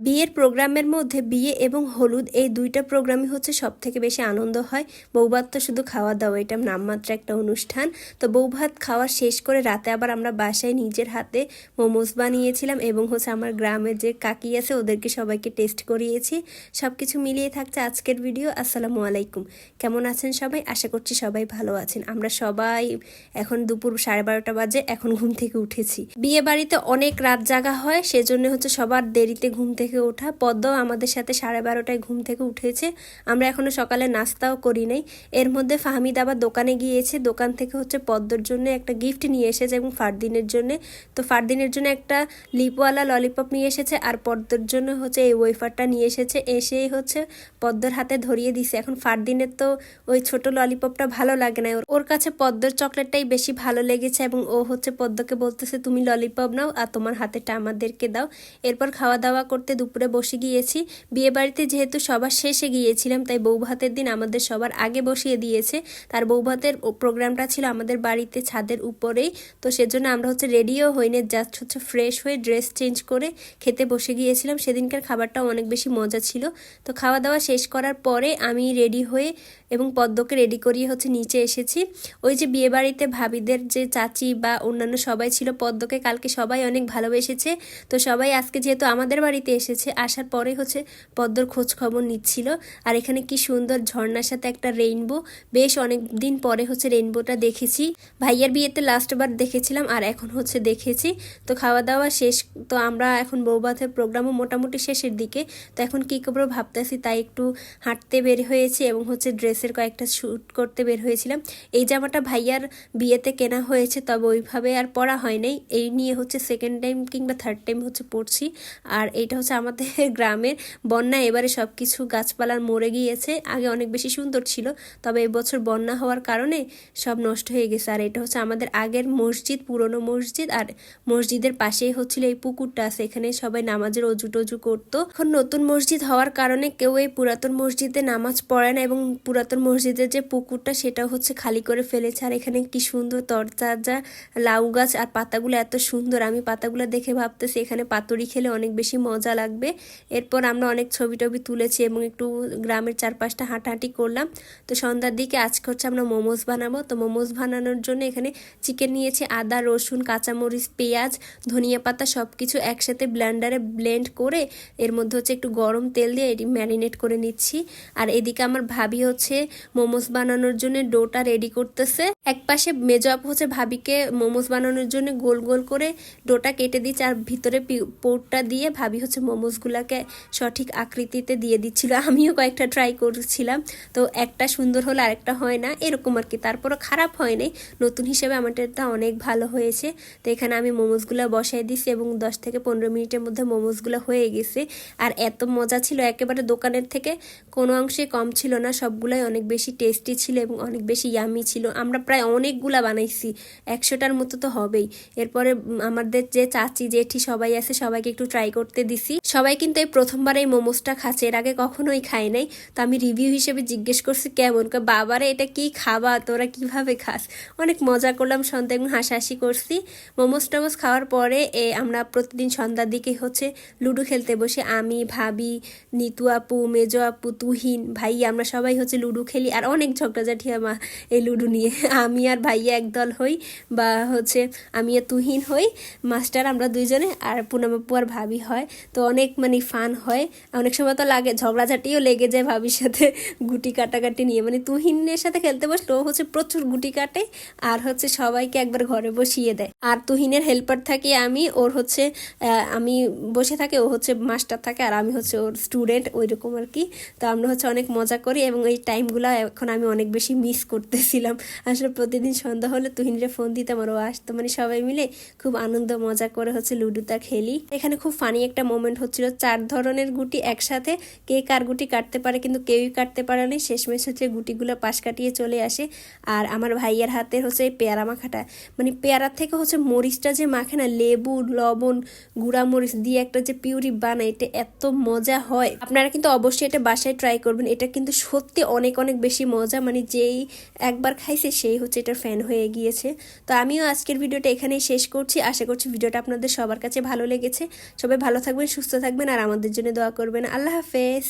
বিয়ের প্রোগ্রামের মধ্যে বিয়ে এবং হলুদ এই দুইটা প্রোগ্রামই হচ্ছে সব থেকে বেশি আনন্দ হয়। বৌভাত তো শুধু খাওয়া দাওয়া, এটা নামমাত্র একটা অনুষ্ঠান। তো বৌভাত খাওয়া শেষ করে রাতে আবার আমরা বাসায় নিজের হাতে মোমোজ বানিয়েছিলাম এবং হচ্ছে আমার গ্রামের যে কাকি আছে ওদেরকে সবাইকে টেস্ট করিয়েছি। সব কিছু মিলিয়ে থাকছে আজকের ভিডিও। আসসালামু আলাইকুম, কেমন আছেন সবাই? আশা করছি সবাই ভালো আছেন। আমরা সবাই এখন দুপুর 12:30 বাজে, এখন ঘুম থেকে উঠেছি। বিয়ে বাড়িতে অনেক রাত জাগা হয়, সেজন্য হচ্ছে সবার দেরিতে ঘুম থেকে ওঠা। পদ্মও আমাদের সাথে 12:30টায় ঘুম থেকে উঠেছে। আমরা এখনো সকালে নাস্তাও করি নাই। এর মধ্যে ফাহমিদ আবার দোকানে গিয়েছে, দোকান থেকে হচ্ছে পদ্মর জন্য একটা গিফট নিয়ে এসেছে এবং ফারদিনের জন্য। তো ফারদিনের জন্য একটা লিপওয়ালা ললিপপ নিয়ে এসেছে আর পদ্মর জন্য হচ্ছে এই ওয়েফারটা নিয়ে এসেছে। এসেই হচ্ছে পদ্মর হাতে ধরিয়ে দিছে। এখন ফারদিনের তো ওই ছোট ললিপপটা ভালো লাগে না, ওর কাছে পদ্মর চকলেটটাই বেশি ভালো লেগেছে এবং ও হচ্ছে পদ্মকে বলতেছে তুমি ললিপপ নাও আর তোমার হাতেটা আমাদেরকে দাও। এরপর খাওয়া দাওয়া করতে দুপুরে বসে গিয়েছি। বিয়ে বাড়িতে যেহেতু সবার শেষে গিয়েছিলাম তাই বৌভাতের দিন আমাদের সবার আগে বসিয়ে দিয়েছে। তার বৌভাতের প্রোগ্রামটা ছিল আমাদের বাড়িতে ছাদের উপরেই। তো সেজন্য আমরা হচ্ছে রেডিও হইনি, জাস্ট হচ্ছে ফ্রেশ হয়ে ড্রেস চেঞ্জ করে খেতে বসে গিয়েছিলাম। সেদিনকার খাবারটাও অনেক বেশি মজা ছিল। তো খাওয়া দাওয়া শেষ করার পরে আমি রেডি হয়ে এবং পদ্মকে রেডি করিয়ে হচ্ছে নিচে এসেছি। ওই যে বিয়ে বাড়িতে ভাবিদের যে চাচি বা অন্যান্য সবাই ছিল, পদ্মকে কালকে সবাই অনেক ভালোবেসেছে। তো সবাই আজকে যেহেতু আমাদের বাড়িতে এসেছে, আসার পরে হচ্ছে পদ্মর খোঁজ খবর নিচ্ছিল। আর এখানে কি সুন্দর ঝর্ণার সাথে একটা রেইনবো, বেশ অনেক দিন পরে হচ্ছে রেইনবোটা দেখেছি। ভাইয়ার বিয়েতে লাস্টবার দেখেছিলাম আর এখন হচ্ছে দেখেছি। তো খাওয়া দাওয়া শেষ, তো আমরা এখন বৌভাতের প্রোগ্রামও মোটামুটি শেষের দিকে। তো এখন কী করবো ভাবতেছি, তাই একটু হাঁটতে বের হয়েছি এবং হচ্ছে ড্রেসের কয়েকটা শ্যুট করতে বের হয়েছিলাম। এই জামাটা ভাইয়ার বিয়েতে কেনা হয়েছে, তবে ওইভাবে আর পরা হয় নাই। এই নিয়ে হচ্ছে সেকেন্ড টাইম কিংবা থার্ড টাইম হচ্ছে পরছি। আর এইটা হচ্ছে আমাদের গ্রামের বন্যা, এবারে সব কিছু গাছপালার মরে গিয়েছে। আগে অনেক বেশি সুন্দর ছিল, তবে এবছর বন্যা হওয়ার কারণে সব নষ্ট হয়ে গেছে। আর এটা হচ্ছে আমাদের আগের মসজিদ, পুরনো মসজিদ। আর মসজিদের পাশেই হচ্ছিল এই পুকুরটা আছে, এখানে সবাই নামাজের অজু টজু করতো। এখন নতুন মসজিদ হওয়ার কারণে কেউ এই পুরাতন মসজিদে নামাজ পড়ে না এবং পুরাতন মসজিদের যে পুকুরটা সেটাও হচ্ছে খালি করে ফেলেছে। আর এখানে কি সুন্দর তরতাজা লাউ গাছ, আর পাতাগুলো এত সুন্দর। আমি পাতাগুলো দেখে ভাবতেছি এখানে পাতুরি খেলে অনেক বেশি মজা লাগবে। এরপর আমরা অনেক ছবি টবি তুলেছি এবং একটু গ্রামের চারপাশটা হাঁটাহাঁটি করলাম। তো সন্ধ্যার দিকে আজকে হচ্ছে আমরা মোমোজ বানাবো। তো মোমোজ বানানোর জন্য এখানে চিকেন নিয়েছি, আদা রসুন কাঁচামরিচ পেঁয়াজ ধনিয়া পাতা সব কিছু একসাথে ব্লেন্ডারে ব্লেন্ড করে এর মধ্যে হচ্ছে একটু গরম তেল দিয়ে এটি ম্যারিনেট করে নিচ্ছি। আর এদিকে আমার ভাবি হচ্ছে মোমোজ বানানোর জন্য ডোটা রেডি করতেছে। এক পাশে মেজো আপু হচ্ছে ভাবিকে মোমোজ বানানোর জন্য গোল গোল করে ডোটা কেটে দিচ্ছে আর ভিতরে পোরটা দিয়ে ভাবি হচ্ছে মোমোজগুলোকে সঠিক আকৃতিতে দিয়ে দিচ্ছিল। আমিও কয়েকটা ট্রাই করছিলাম, তো একটা সুন্দর হলো আরেকটা হয় না, এরকম আর কি। তারপরও খারাপ হয় নাই, নতুন হিসেবে আমারটা অনেক ভালো হয়েছে। তো এখানে আমি মোমোজগুলো বসাই দিচ্ছি এবং 10 থেকে 15 মিনিটের মধ্যে মোমোজগুলো হয়ে গেছে। আর এত মজা ছিল, একেবারে দোকানের থেকে কোনো অংশে কম ছিল না, সবগুলাই অনেক বেশি টেস্টি ছিল এবং অনেক বেশি ইয়ামি ছিল। আমরা প্রায় অনেকগুলা বানাইছি, 100টার মতো তো হবেই। এরপরে আমাদের যে চাচি জেঠি সবাই আছে সবাইকে একটু ট্রাই করতে দিছি। সবাই কিন্তু এই প্রথমবার এই মোমোসটা খাচ্ছে, এর আগে কখনোই খাই নাই। তো আমি রিভিউ হিসেবে জিজ্ঞেস করছি কেমন, বাবারে এটা কি খাবা, তোরা কিভাবে খাস। অনেক মজা করলাম, সন্ধ্যা এবং হাসাহাসি করছি। মোমোস টোমোস খাওয়ার পরে আমরা প্রতিদিন সন্ধ্যার দিকে হচ্ছে লুডো খেলতে বসে, আমি ভাবি নিতু আপু মেজো আপু তুহিন ভাই আমরা সবাই হচ্ছে লুডো খেলি। আর অনেক ঝগড়াঝাটি আমার এই লুডো নিয়ে, আমি আর ভাইয়া একদল হই বা হচ্ছে আমি আর তুহিন হই মাস্টার, আমরা দুইজনে, আর পুনম আপু আর ভাবি হয়। তো অনেক মানে ফান হয়। অনেক সময় তো লাগে ঝগড়াঝাটিও লেগে যায় ভাবির সাথে গুটি কাটাকাটি নিয়ে। মানে তুহিনের সাথে খেলতে বসলে ও হচ্ছে প্রচুর গুটি কাটে আর হচ্ছে সবাইকে একবার ঘরে বসিয়ে দেয়। আর তুহিনের হেল্পার থাকি আমি, ওর হচ্ছে আমি বসে থাকি, ও হচ্ছে মাস্টার থাকে আর আমি হচ্ছে ওর স্টুডেন্ট, ওই রকম আর কি। তো আমরা হচ্ছে অনেক মজা করি এবং এই টাইমগুলো এখন আমি অনেক বেশি মিস করতেছিলাম। আসলে প্রতিদিন সন্ধ্যা হলে তুহিনরে ফোন দিতাম আর ও আসতো, মানে সবাই মিলে খুব আনন্দ মজা করে হচ্ছে লুডোটা খেলি। এখানে খুব ফানি একটা মোমেন্ট হচ্ছিল, 4 ধরনের গুটি একসাথে, কে কার গুটি কাটতে পারে কিন্তু কেউই কাটতে পারে না। শেষমেশ হচ্ছে গুটিগুলো পাশ কাটিয়ে চলে আসে। আর আমার ভাইয়ের হাতে হচ্ছে এই পেয়ারা মাখাটা, মানে পেয়ারার থেকে হচ্ছে মরিচটা যে মাখে না, লেবু লবণ গুঁড়া মরিচ দিয়ে একটা যে পিউরি বানায়, এটা এত মজা হয়। আপনারা কিন্তু অবশ্যই এটা বাসায় ট্রাই করবেন, এটা কিন্তু সত্যি অনেক অনেক বেশি মজা। মানে যেই একবার খাইছে সেই হচ্ছে এটার ফ্যান হয়ে গিয়েছে। তো আমিও আজকের ভিডিওটা এখানেই শেষ করছি। আশা করছি ভিডিওটা আপনাদের সবার কাছে ভালো লেগেছে। সবাই ভালো থাকবেন, সুস্থ সুস্থ থাকবেন আর আমাদের জন্য দোয়া করবেন। আল্লাহ হাফেজ।